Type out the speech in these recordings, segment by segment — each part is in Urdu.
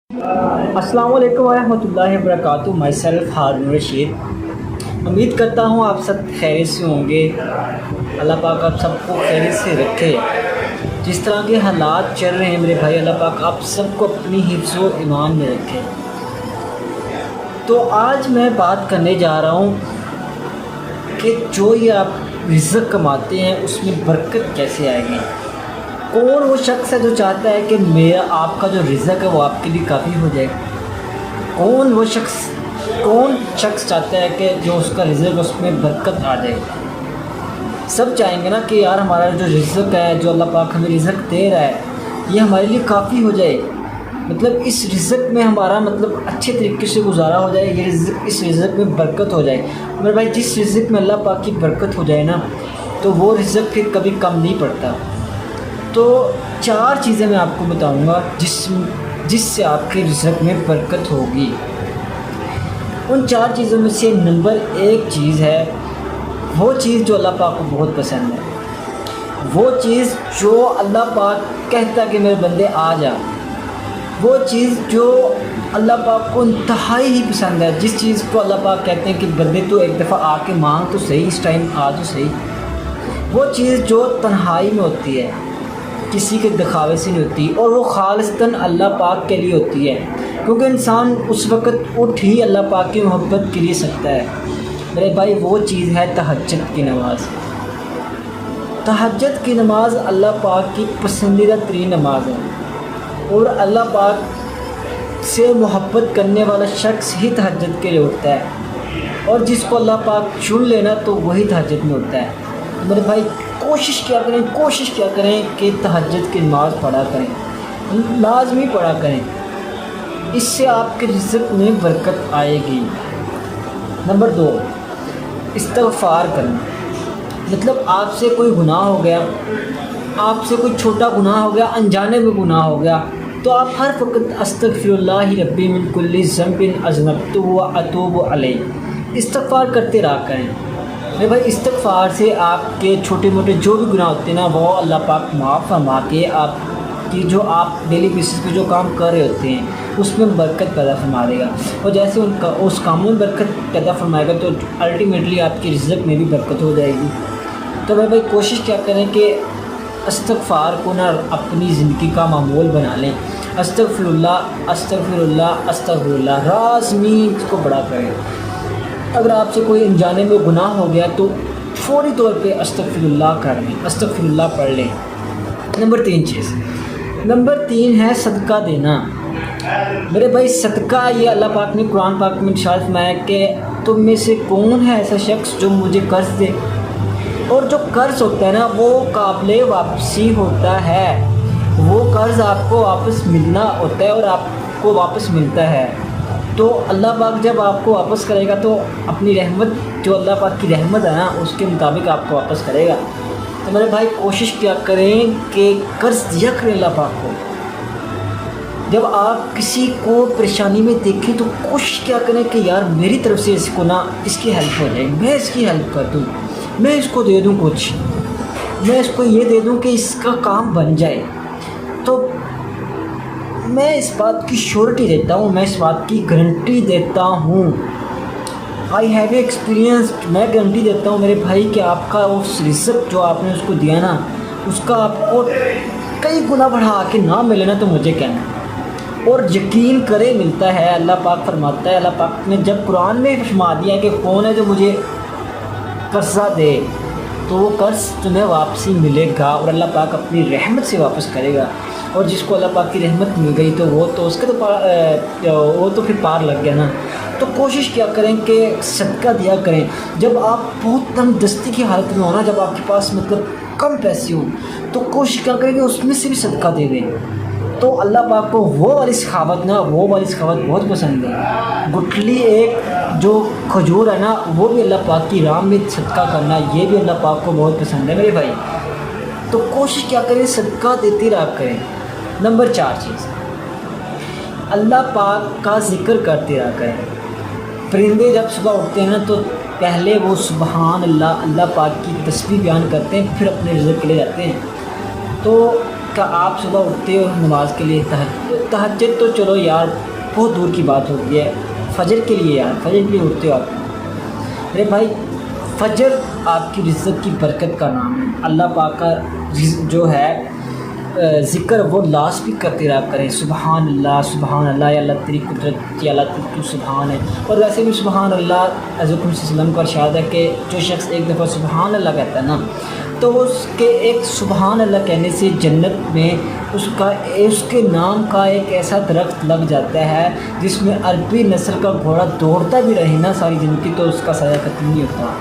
السلام علیکم ورحمۃ اللہ وبرکاتہ. Myself Haroon Rashid. امید کرتا ہوں آپ سب خیریت سے ہوں گے. اللہ پاک آپ سب کو خیریت سے رکھے. جس طرح کے حالات چل رہے ہیں میرے بھائی، اللہ پاک آپ سب کو اپنی حفظ و ایمان میں رکھے. تو آج میں بات کرنے جا رہا ہوں کہ جو یہ آپ رزق کماتے ہیں اس میں برکت کیسے آئے گی. کون وہ شخص ہے جو چاہتا ہے کہ میرا آپ کا جو رزق ہے وہ آپ کے لیے کافی ہو جائے؟ کون شخص چاہتا ہے کہ جو اس کا رزق اس میں برکت آ جائے؟ سب چاہیں گے نا کہ یار ہمارا جو رزق ہے، جو اللہ پاک ہمیں رزق دے رہا ہے، یہ ہمارے لیے کافی ہو جائے. مطلب اس رزق میں ہمارا اچھے طریقے سے گزارا ہو جائے. اس رزق میں برکت ہو جائے. میرے بھائی، جس رزق میں اللہ پاک کی برکت ہو جائے نا، تو وہ رزق پھر کبھی کم نہیں پڑتا. تو 4 چیزیں میں آپ کو بتاؤں گا جس سے آپ کے رزق میں برکت ہوگی. ان 4 چیزوں میں سے نمبر 1 چیز ہے وہ چیز جو اللہ پاک کو بہت پسند ہے. وہ چیز جو اللہ پاک کہتا ہے کہ میرے بندے آ جا. وہ چیز جو اللہ پاک کو انتہائی ہی پسند ہے. جس چیز کو اللہ پاک کہتے ہیں کہ بندے تو ایک دفعہ آ کے مانگ تو صحیح، اس ٹائم آ تو صحیح. وہ چیز جو تنہائی میں ہوتی ہے، کسی کے دکھاوے سے نہیں ہوتی، اور وہ خالصتاً اللہ پاک کے لیے ہوتی ہے. کیونکہ انسان اس وقت اٹھ ہی اللہ پاک کی محبت کے لیے سکتا ہے. میرے بھائی، وہ چیز ہے تہجد کی نماز. تہجد کی نماز اللہ پاک کی پسندیدہ ترین نماز ہے، اور اللہ پاک سے محبت کرنے والا شخص ہی تہجد کے لیے اٹھتا ہے. اور جس کو اللہ پاک چن لینا تو وہی تہجد میں ہوتا ہے. میرے بھائی، کوشش کیا کریں کہ تہجد کی نماز پڑھا کریں، لازمی پڑھا کریں. اس سے آپ کے رزق میں برکت آئے گی. نمبر 2، استغفار کرنا. مطلب آپ سے کوئی گناہ ہو گیا، آپ سے کوئی چھوٹا گناہ ہو گیا، انجانے میں گناہ ہو گیا، تو آپ ہر وقت استغفر اللہ ربی من کل ذنب اذنبت واتوب الیہ استغفار کرتے رہا کریں. میرے بھائی، استغفار سے آپ کے چھوٹے موٹے جو بھی گناہ ہوتے ہیں نا، وہ اللہ پاک معاف فرما کے آپ کی جو آپ ڈیلی بیسس پہ جو کام کر رہے ہوتے ہیں اس میں برکت پیدا فرما دے گا. اور جیسے اس کاموں میں برکت پیدا فرمائے گا تو الٹیمیٹلی آپ کے رزق میں بھی برکت ہو جائے گی. تو میرے بھائی، کوشش کیا کریں کہ استغفار کو نا اپنی زندگی کا معمول بنا لیں. استغفر اللہ استغفر اللہ استغفر اللہ، لازمی اس کو بڑا کریں. اگر آپ سے کوئی انجانے میں گناہ ہو گیا تو فوری طور پہ استغفر اللہ کر لیں، استغفر اللہ پڑھ لیں. نمبر 3 ہے صدقہ دینا. میرے بھائی، صدقہ یہ اللہ پاک نے قرآن پاک میں ارشاد فرمایا کہ تم میں سے کون ہے ایسا شخص جو مجھے قرض دے. اور جو قرض ہوتا ہے نا وہ قابل واپسی ہوتا ہے. وہ قرض آپ کو واپس ملنا ہوتا ہے اور آپ کو واپس ملتا ہے. تو اللہ پاک جب آپ کو واپس کرے گا تو اپنی رحمت، جو اللہ پاک کی رحمت ہے نا، اس کے مطابق آپ کو واپس کرے گا. تو میرے بھائی، کوشش کیا کریں کہ قرض دیا کریں اللہ پاک کو. جب آپ کسی کو پریشانی میں دیکھیں تو کوشش کیا کریں کہ یار میری طرف سے اس کو نا اس کی ہیلپ ہو جائے، میں اس کی ہیلپ کر دوں، میں اس کو دے دوں کچھ، میں اس کو یہ دے دوں کہ اس کا کام بن جائے. تو میں اس بات کی شیورٹی دیتا ہوں، میں اس بات کی گارنٹی دیتا ہوں. I have a experience. میں گارنٹی دیتا ہوں میرے بھائی کہ آپ کا اس رزق جو آپ نے اس کو دیا نا، اس کا آپ کو کئی گنا بڑھا کے نہ ملے نا تو مجھے کہنا. اور یقین کرے ملتا ہے. اللہ پاک فرماتا ہے، اللہ پاک نے جب قرآن میں فرما دیا کہ کون ہے جو مجھے قرضہ دے، تو وہ قرض تمہیں واپسی ملے گا اور اللہ پاک اپنی رحمت سے واپس کرے گا. اور جس کو اللہ پاک کی رحمت مل گئی تو وہ تو اس کے تو پھر پار لگ گیا نا. تو کوشش کیا کریں کہ صدقہ دیا کریں. جب آپ بہت تنگ دستی کی حالت میں ہونا، جب آپ کے پاس کم پیسے ہوں، تو کوشش کیا کریں کہ اس میں سے بھی صدقہ دے دیں. تو اللہ پاک کو وہ والی سخاوت بہت پسند ہے. گٹھلی ایک جو کھجور ہے نا، وہ بھی اللہ پاک کی راہ میں صدقہ کرنا، یہ بھی اللہ پاک کو بہت پسند ہے میرے بھائی. تو کوشش کیا کریں صدقہ دیتے رہا کریں. نمبر 4 چیز، اللہ پاک کا ذکر کرتے رہا کریں. پرندے جب صبح اٹھتے ہیں نا تو پہلے وہ سبحان اللہ، اللہ پاک کی تسبیح بیان کرتے ہیں، پھر اپنے رزق کے لیے جاتے ہیں. تو کہ آپ صبح اٹھتے ہو نماز کے لیے، تہجد تو چلو یار بہت دور کی بات ہوتی ہے، فجر کے لیے یار، فجر کے لیے اٹھتے ہو آپ۔ میرے بھائی فجر آپ کی رزق کی برکت کا نام ہے۔ اللہ پاک کا جو ہے ذکر وہ لازمی کرتے رہا کریں، سبحان اللہ، یا اللہ تیری قدرت، یا اللہ تیری سبحان ہے۔ اور ویسے بھی سبحان اللہ حضرت محمد صلی اللہ علیہ وسلم کا ارشاد ہے کہ جو شخص ایک دفعہ سبحان اللہ کہتا ہے نا، تو اس کے ایک سبحان اللہ کہنے سے جنت میں اس کے نام کا ایک ایسا درخت لگ جاتا ہے جس میں عربی نسل کا گھوڑا دوڑتا بھی رہے نا ساری زندگی تو اس کا سایہ ختم نہیں ہوتا۔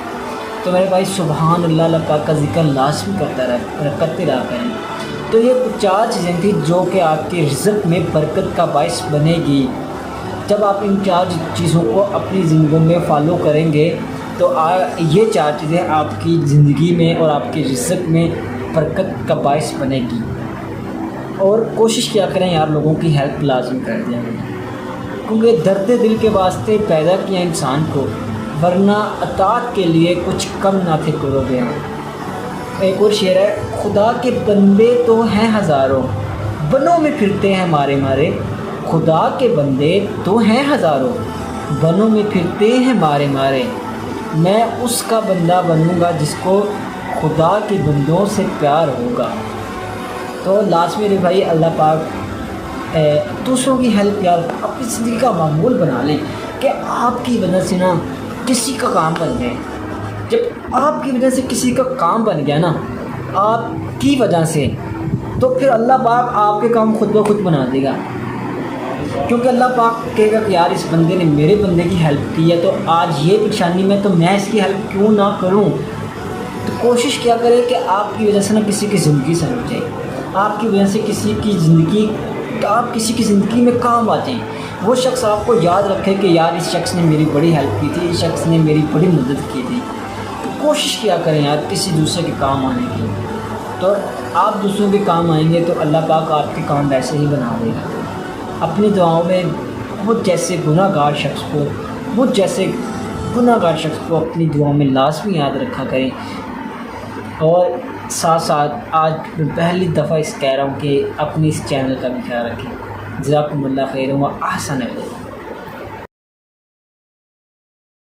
تو میرے بھائی سبحان اللہ پاک کا ذکر لازمی کرتے رہا کریں۔ تو یہ 4 چیزیں تھیں جو کہ آپ کے رزق میں برکت کا باعث بنے گی۔ جب آپ ان 4 چیزوں کو اپنی زندگی میں فالو کریں گے تو یہ 4 چیزیں آپ کی زندگی میں اور آپ کے رزق میں برکت کا باعث بنے گی۔ اور کوشش کیا کریں یار لوگوں کی ہیلپ لازمی کر دیں، کیونکہ درد دل کے واسطے پیدا کیا انسان کو، ورنہ اطاعت کے لیے کچھ کم نہ تھے کرو گے۔ ایک اور شعر ہے، خدا کے بندے تو ہیں ہزاروں، بنوں میں پھرتے ہیں مارے مارے، خدا کے بندے تو ہیں ہزاروں، بنوں میں پھرتے ہیں مارے مارے، میں اس کا بندہ بنوں گا جس کو خدا کے بندوں سے پیار ہوگا۔ تو لازمی میرے بھائی اللہ پاک دوسروں کی ہیلپ یار اپنی زندگی کا معمول بنا لیں کہ آپ کی وجہ سے نا کسی کا کام بن جائے۔ جب آپ کی وجہ سے کسی کا کام بن گیا نا آپ کی وجہ سے، تو پھر اللہ پاک آپ کے کام خود بخود بنا دے گا، کیونکہ اللہ پاک کہے گا کہ یار اس بندے نے میرے بندے کی ہیلپ کی ہے تو آج یہ پریشانی میں تو میں اس کی ہیلپ کیوں نہ کروں۔ تو کوشش کیا کریں کہ آپ کی وجہ سے نا کسی کی زندگی سمجھ جائے، آپ کی وجہ سے آپ کسی کی زندگی میں کام آ جائیں، وہ شخص آپ کو یاد رکھے کہ یار اس شخص نے میری بڑی ہیلپ کی تھی، اس شخص نے میری بڑی مدد کی تھی۔ تو کوشش کیا کریں یار کسی دوسرے کے کام آنے کی، تو آپ دوسروں کے کام آئیں گے تو اللہ پاک آپ کے کام ویسے ہی بنا دے گا۔ اپنی دعاؤں میں مجھ جیسے گناہ گار شخص کو اپنی دعاؤں میں لازمی یاد رکھا کریں۔ اور ساتھ ساتھ آج پہلی دفعہ کہہ رہا ہوں کہ اپنی اس چینل کا بھی خیال رکھیں۔ جزاکم اللہ خیر و احسن علیکم۔